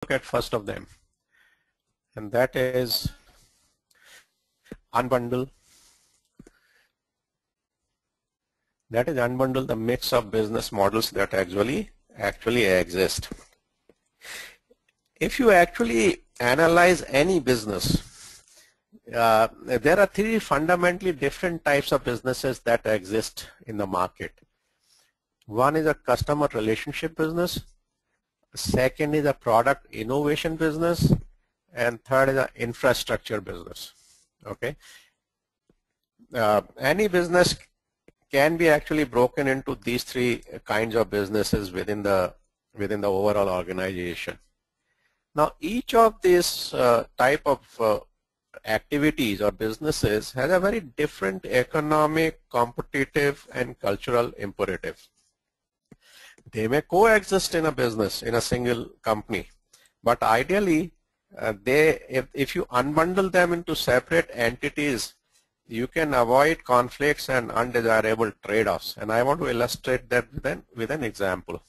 look at first of them, and that is unbundle. That is unbundle the mix of business models that actually exist. If you actually analyze any business, there are three fundamentally different types of businesses that exist in the market. One is a customer relationship business, second is a product innovation business, and third is an infrastructure business. Okay, any business can be actually broken into these three kinds of businesses within the overall organization. Now, each of these type of activities or businesses has a very different economic, competitive, and cultural imperative. They may coexist in a business, in a single company, but ideally, if you unbundle them into separate entities, you can avoid conflicts and undesirable trade-offs. And I want to illustrate that with an example.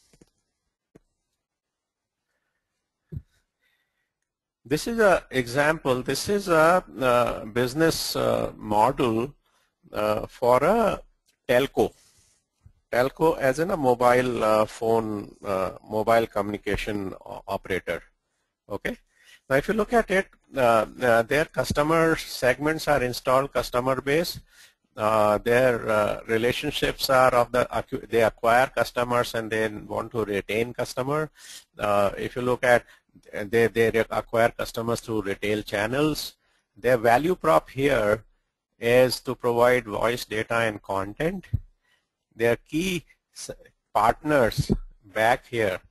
This is an example. This is a business model for a telco. Telco as in a mobile phone, mobile communication operator. Okay. Now, if you look at it, their customer segments are installed customer base. Their relationships are of they acquire customers and they want to retain customer. If you look at, they acquire customers through retail channels. Their value prop here is to provide voice, data, and content. Their key partners back here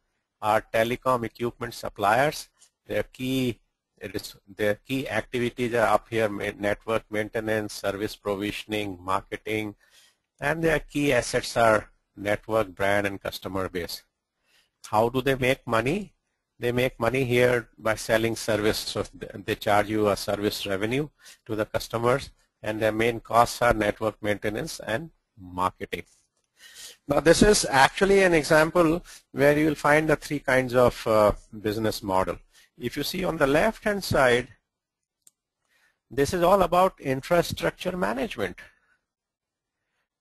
are telecom equipment suppliers. Their key activities are up here: network maintenance, service provisioning, marketing, and their key assets are network, brand, and customer base. How do they make money? They make money here by selling service. So they charge you a service revenue to the customers, and their main costs are network maintenance and marketing. Now, this is actually an example where you will find the three kinds of business model. If you see on the left-hand side, this is all about infrastructure management.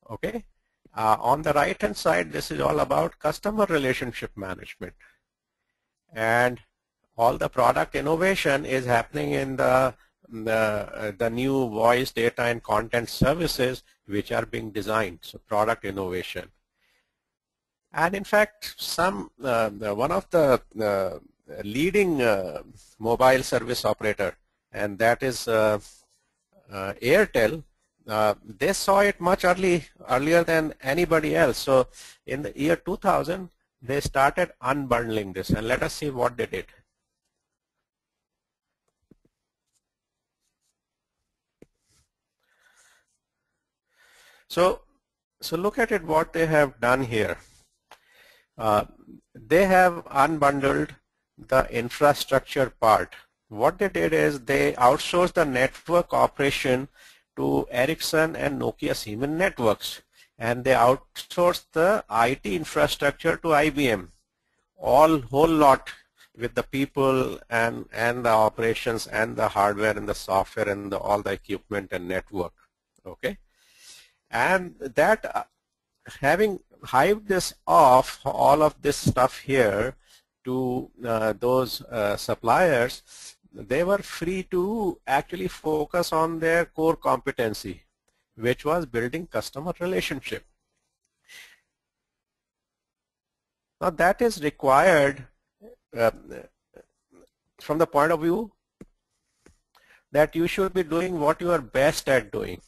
Okay. On the right-hand side, this is all about customer relationship management. And all the product innovation is happening in the new voice, data, and content services which are being designed. So product innovation. And in fact, one of the leading mobile service operator, and that is Airtel, they saw it much earlier than anybody else. So in the year 2000, they started unbundling this, and let us see what they did. So look at it, what they have done here. They have unbundled the infrastructure part. What they did is they outsourced the network operation to Ericsson and Nokia Siemens networks, and they outsourced the IT infrastructure to IBM, whole lot, with the people and the operations and the hardware and the software and all the equipment and network. Okay, and that having hived this off, all of this stuff here, to those suppliers, they were free to actually focus on their core competency, which was building customer relationship. Now, that is required from the point of view that you should be doing what you are best at doing.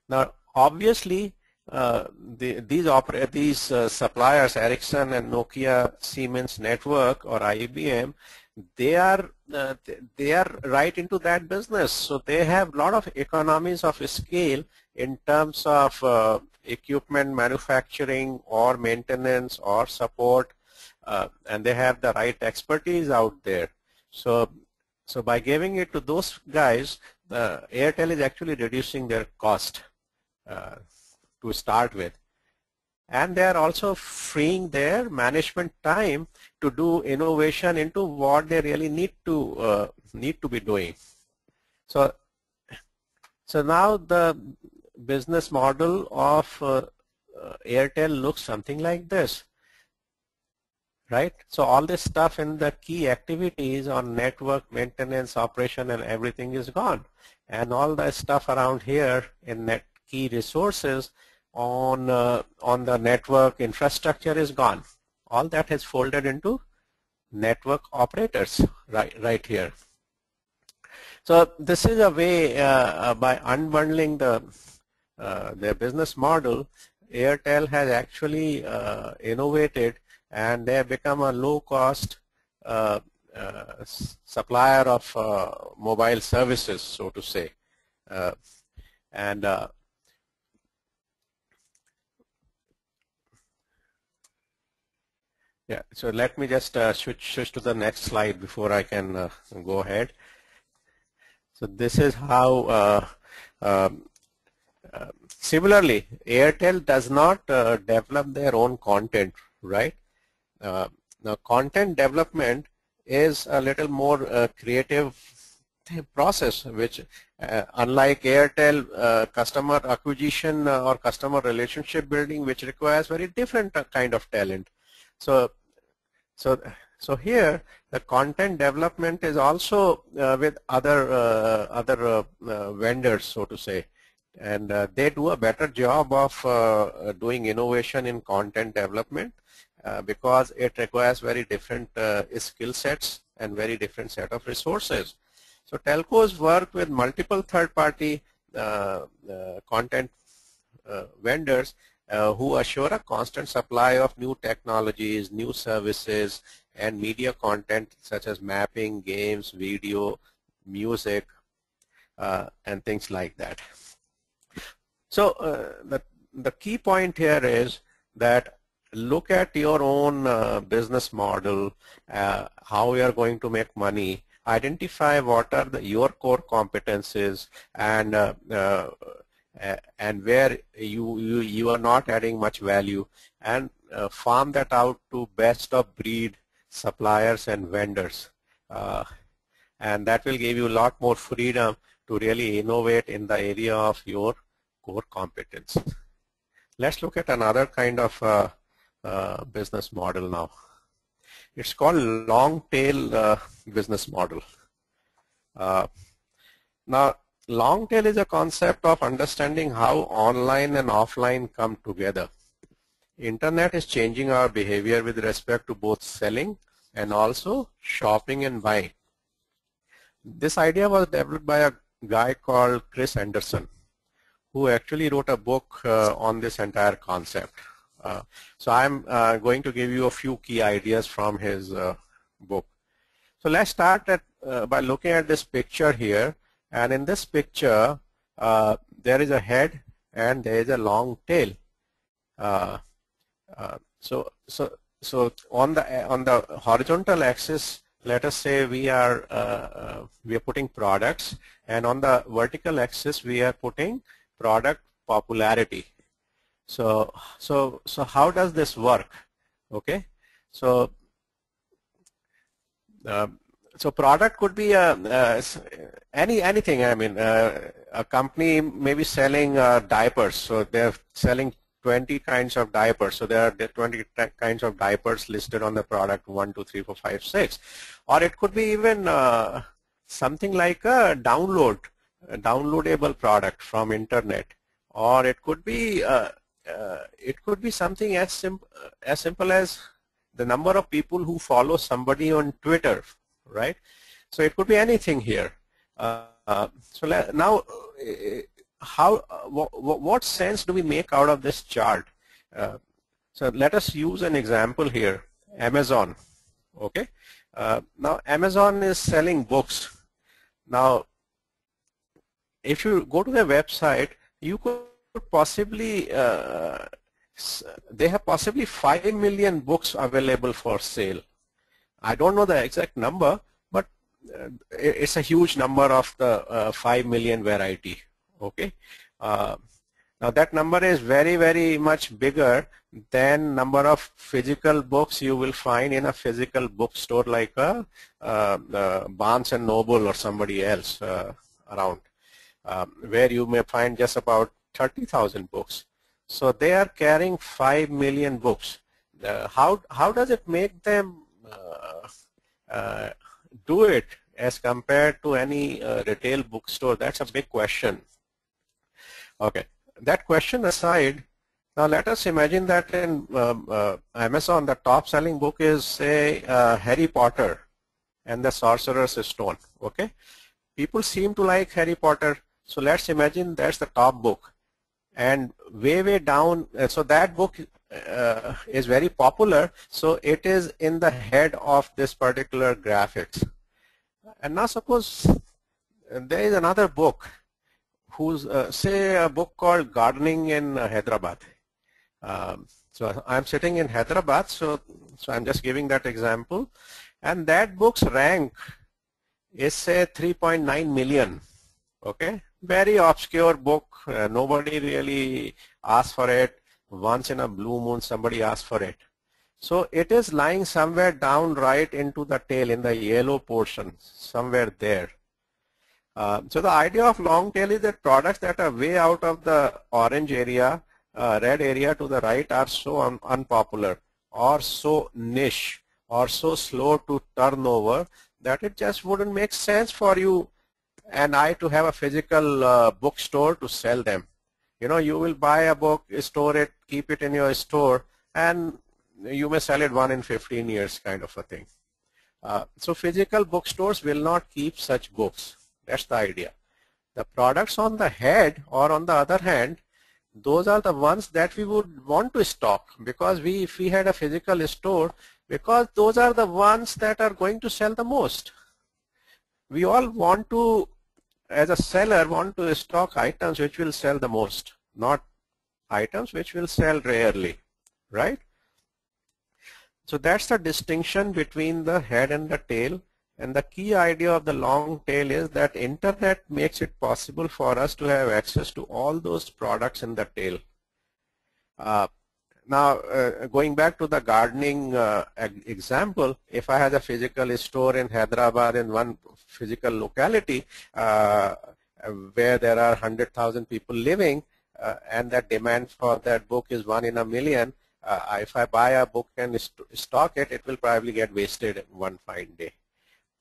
Now, obviously, these suppliers, Ericsson and Nokia Siemens network or IBM, they are right into that business. So they have a lot of economies of scale in terms of equipment manufacturing or maintenance or support, and they have the right expertise out there. So by giving it to those guys, Airtel is actually reducing their cost to start with. and they are also freeing their management time to do innovation into what they really need to be doing. So now the business model of Airtel looks something like this, right? So all this stuff in the key activities on network maintenance, operation, and everything is gone, and all the stuff around here in net key resources on the network infrastructure is gone. All that is folded into network operators right here. So this is a way by unbundling their business model, Airtel has actually innovated, and they have become a low-cost supplier of mobile services, so to say. Yeah, so let me just switch to the next slide before I can go ahead. So this is how similarly, Airtel does not develop their own content, right? Now, content development is a little more creative process, which unlike Airtel, customer acquisition or customer relationship building, which requires very different kind of talent. So here the content development is also with other vendors, so to say, and they do a better job of doing innovation in content development because it requires very different skill sets and very different set of resources. So telcos work with multiple third-party content vendors who assure a constant supply of new technologies, new services, and media content such as mapping, games, video, music, and things like that. So the key point here is that look at your own business model, how you are going to make money, identify what are your core competencies, and where you are not adding much value, and farm that out to best of breed suppliers and vendors, and that will give you a lot more freedom to really innovate in the area of your core competence. Let's look at another kind of business model now. It's called long tail business model. Now, long tail is a concept of understanding how online and offline come together. Internet is changing our behavior with respect to both selling and also shopping and buying. This idea was developed by a guy called Chris Anderson, who actually wrote a book on this entire concept. So I'm going to give you a few key ideas from his book. So let's start by looking at this picture here. And in this picture, there is a head and there is a long tail. So on the horizontal axis, let us say we are putting products, and on the vertical axis we are putting product popularity. So how does this work? Okay, so product could be anything. I mean, a company may be selling diapers, so they're selling 20 kinds of diapers. So there are 20 kinds of diapers listed on the product 1, 2, 3, 4, 5, 6. Or it could be even something like a downloadable product from internet. Or it could be something as simple as the number of people who follow somebody on Twitter, right? So it could be anything here. So now, what sense do we make out of this chart? So let us use an example here, Amazon. Okay. Now Amazon is selling books. Now, if you go to their website, you could possibly they have possibly 5 million books available for sale. I don't know the exact number, but it's a huge number of the 5 million variety. Okay. Now that number is very, very much bigger then number of physical books you will find in a physical bookstore like a Barnes and Noble or somebody else around, where you may find just about 30,000 books. So they are carrying 5 million books. How does it make them do it as compared to any retail bookstore? That's a big question. Okay, that question aside, now let us imagine that in Amazon the top selling book is, say, Harry Potter and the Sorcerer's Stone. Okay, people seem to like Harry Potter, so let's imagine that's the top book, and way down, so that book is very popular, so it is in the head of this particular graphics. And now suppose there is another book who's say a book called Gardening in Hyderabad. So I'm sitting in Hyderabad, so I'm just giving that example, and that book's rank is, say, 3.9 million. Okay, very obscure book. Nobody really asks for it. Once in a blue moon somebody asks for it. So it is lying somewhere down right into the tail, in the yellow portion, somewhere there. So the idea of long tail is that products that are way out of the orange area, red area to the right, are so unpopular or so niche or so slow to turn over that it just wouldn't make sense for you and I to have a physical bookstore to sell them. You know, you will buy a book, store it, keep it in your store, and you may sell it 1 in 15 years kind of a thing. So physical bookstores will not keep such books. That's the idea. The products on the head, or on the other hand, those are the ones that we would want to stock, because if we had a physical store, because those are the ones that are going to sell the most. We all want to, as a seller, want to stock items which will sell the most, not items which will sell rarely, right? So that's the distinction between the head and the tail. And the key idea of the long tail is that internet makes it possible for us to have access to all those products in the tail. Now, going back to the gardening example, if I had a physical store in Hyderabad, in one physical locality where there are 100,000 people living, and that demand for that book is 1 in a million, if I buy a book and stock it, it will probably get wasted one fine day.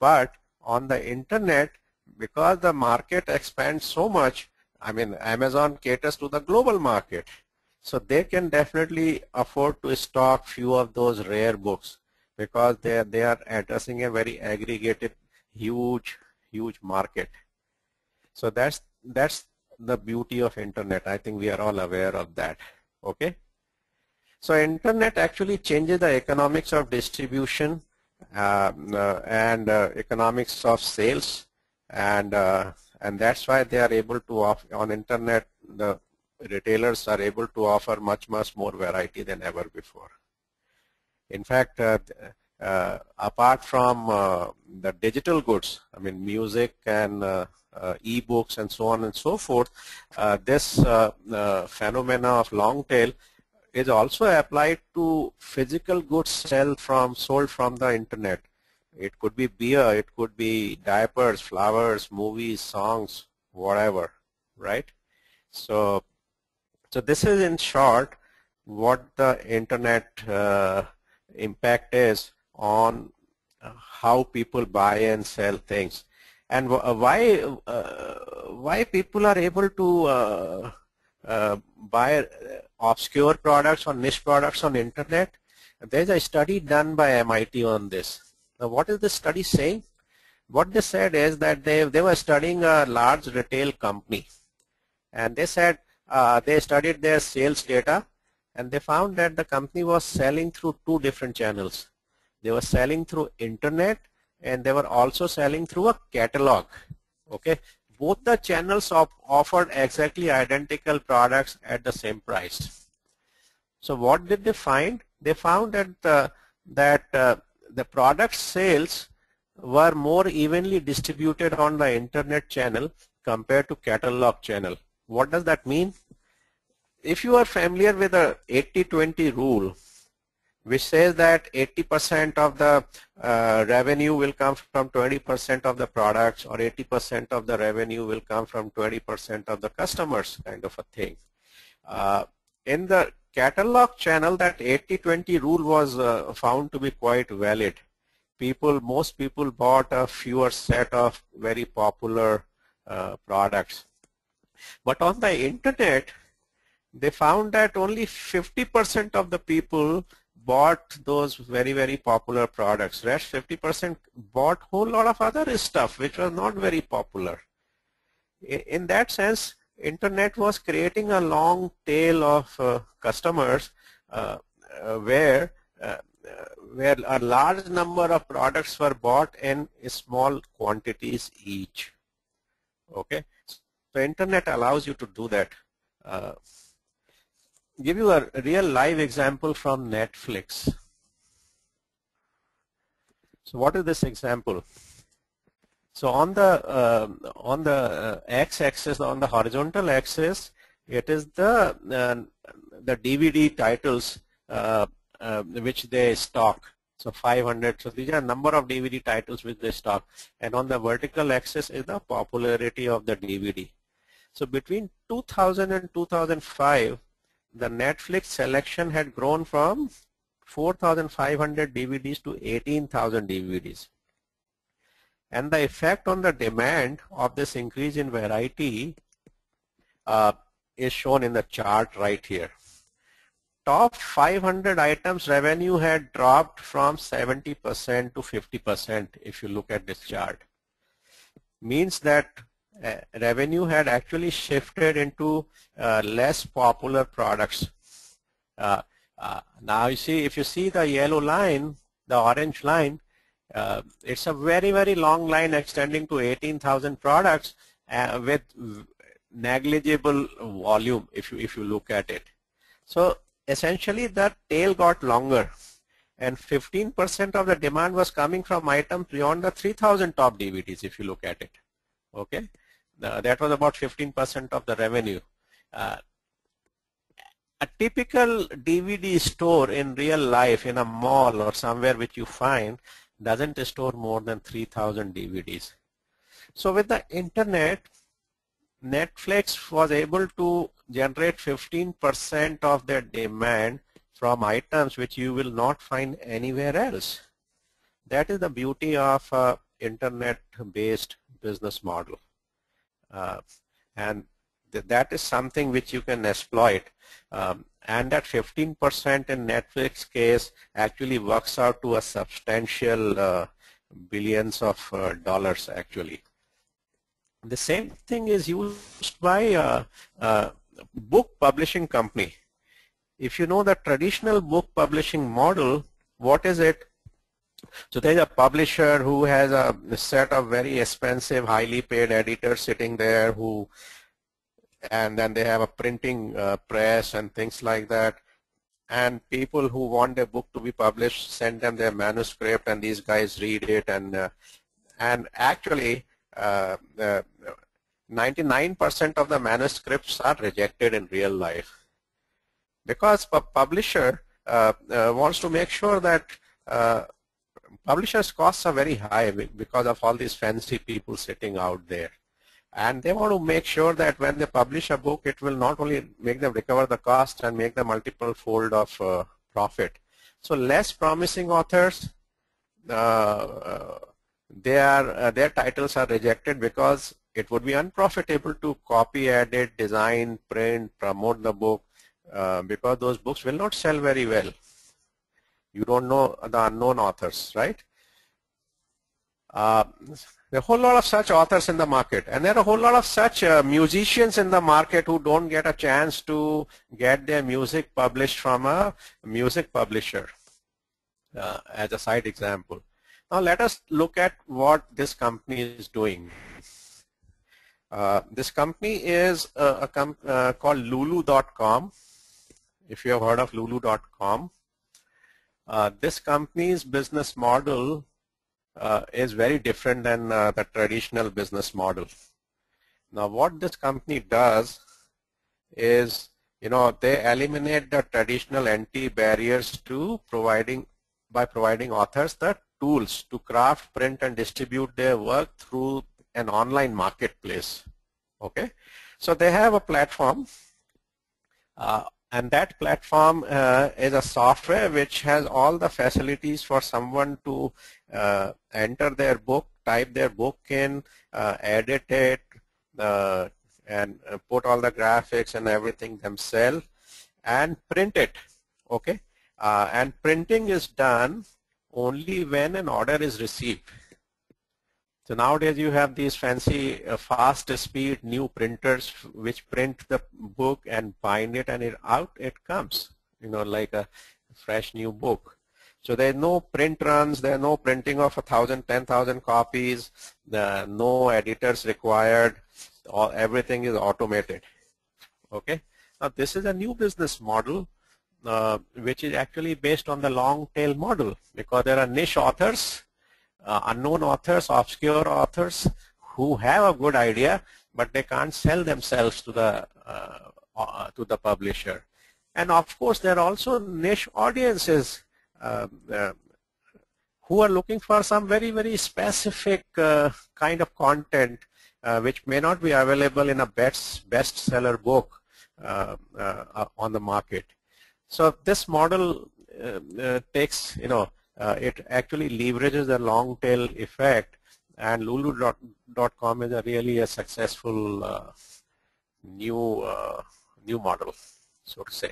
But on the internet, because the market expands so much, I mean, Amazon caters to the global market. So they can definitely afford to stock few of those rare books, because they are addressing a very aggregated, huge market. So that's the beauty of internet. I think we are all aware of that. Okay. So internet actually changes the economics of distribution and economics of sales, and that's why they are able to offer on internet. The retailers are able to offer much more variety than ever before. In fact, apart from the digital goods, I mean music and e-books and so on and so forth, this phenomena of long tail is also applied to physical goods sold from the internet. It could be beer, it could be diapers, flowers, movies, songs, whatever, right? So this is in short what the internet impact is on how people buy and sell things, and why people are able to buy obscure products or niche products on internet. There's a study done by MIT on this. Now, what is the study saying? What they said is that they were studying a large retail company, and they said they studied their sales data, and they found that the company was selling through 2 different channels. They were selling through internet, and they were also selling through a catalog. Okay, both the channels offered exactly identical products at the same price. So what did they find? They found that the product sales were more evenly distributed on the internet channel compared to catalog channel. What does that mean? if you are familiar with the 80-20 rule, which says that 80% of the revenue will come from 20% of the products, or 80% of the revenue will come from 20% of the customers, kind of a thing. In the catalog channel, that 80-20 rule was found to be quite valid. Most people bought a fewer set of very popular products. But on the internet, they found that only 50% of the people bought those very, very popular products. Rest 50% bought whole lot of other stuff which was not very popular. In that sense, internet was creating a long tail of customers where a large number of products were bought in small quantities each. Okay, so internet allows you to do that. Give you a real live example from Netflix. So what is this example? So on the x-axis, on the horizontal axis, it is the DVD titles which they stock. So 500. So these are number of DVD titles which they stock, and on the vertical axis is the popularity of the DVD. So between 2000 and 2005, the Netflix selection had grown from 4,500 DVDs to 18,000 DVDs. And the effect on the demand of this increase in variety is shown in the chart right here. Top 500 items revenue had dropped from 70% to 50% if you look at this chart. Means that revenue had actually shifted into less popular products. Now you see, if you see the yellow line, the orange line, it's a very, very long line extending to 18,000 products with negligible volume if you look at it. So essentially the tail got longer, and 15% of the demand was coming from items beyond the 3,000 top DVDs if you look at it. Okay, that was about 15% of the revenue. A typical DVD store in real life in a mall or somewhere which you find doesn't store more than 3,000 DVDs. So with the internet, Netflix was able to generate 15% of their demand from items which you will not find anywhere else. That is the beauty of internet-based business model. And that is something which you can exploit. And that 15% in Netflix case actually works out to a substantial billions of dollars actually. The same thing is used by book publishing company. If you know the traditional book publishing model, what is it? So there's a publisher who has a set of very expensive, highly paid editors sitting there and then they have a printing press and things like that. And people who want their book to be published send them their manuscript, and these guys read it, and actually 99% of the manuscripts are rejected in real life because a publisher wants to make sure that publishers' costs are very high because of all these fancy people sitting out there. And they want to make sure that when they publish a book, it will not only make them recover the cost and make the multiple fold of profit. So less promising authors, their titles are rejected because it would be unprofitable to copy, edit, design, print, promote the book because those books will not sell very well. You don't know the unknown authors, right? There are a whole lot of such authors in the market, and there are a whole lot of such musicians in the market who don't get a chance to get their music published from a music publisher as a side example. Now let us look at what this company is doing. This company is called Lulu.com. If you have heard of Lulu.com, this company's business model is very different than the traditional business model. Now what this company does is They eliminate the traditional entry barriers to by providing authors the tools to craft, print, and distribute their work through an online marketplace. Okay, so they have a platform, and that platform is a software which has all the facilities for someone to enter their book, type their book in, edit it, uh, and put all the graphics and everything themselves and print it. Okay, and printing is done only when an order is received. So nowadays you have these fancy fast speed new printers which print the book and bind it, and out it comes, like a fresh new book. So there's no print runs, there's no printing of 1,000, 10,000 copies, no editors required, everything is automated. Okay, now this is a new business model which is actually based on the long tail model, because there are niche authors, unknown authors, obscure authors who have a good idea but they can't sell themselves to the publisher. And of course there are also niche audiences who are looking for some very, very specific kind of content which may not be available in a bestseller book on the market. So this model takes, it actually leverages the long tail effect, and Lulu.com is really a successful new model, so to say.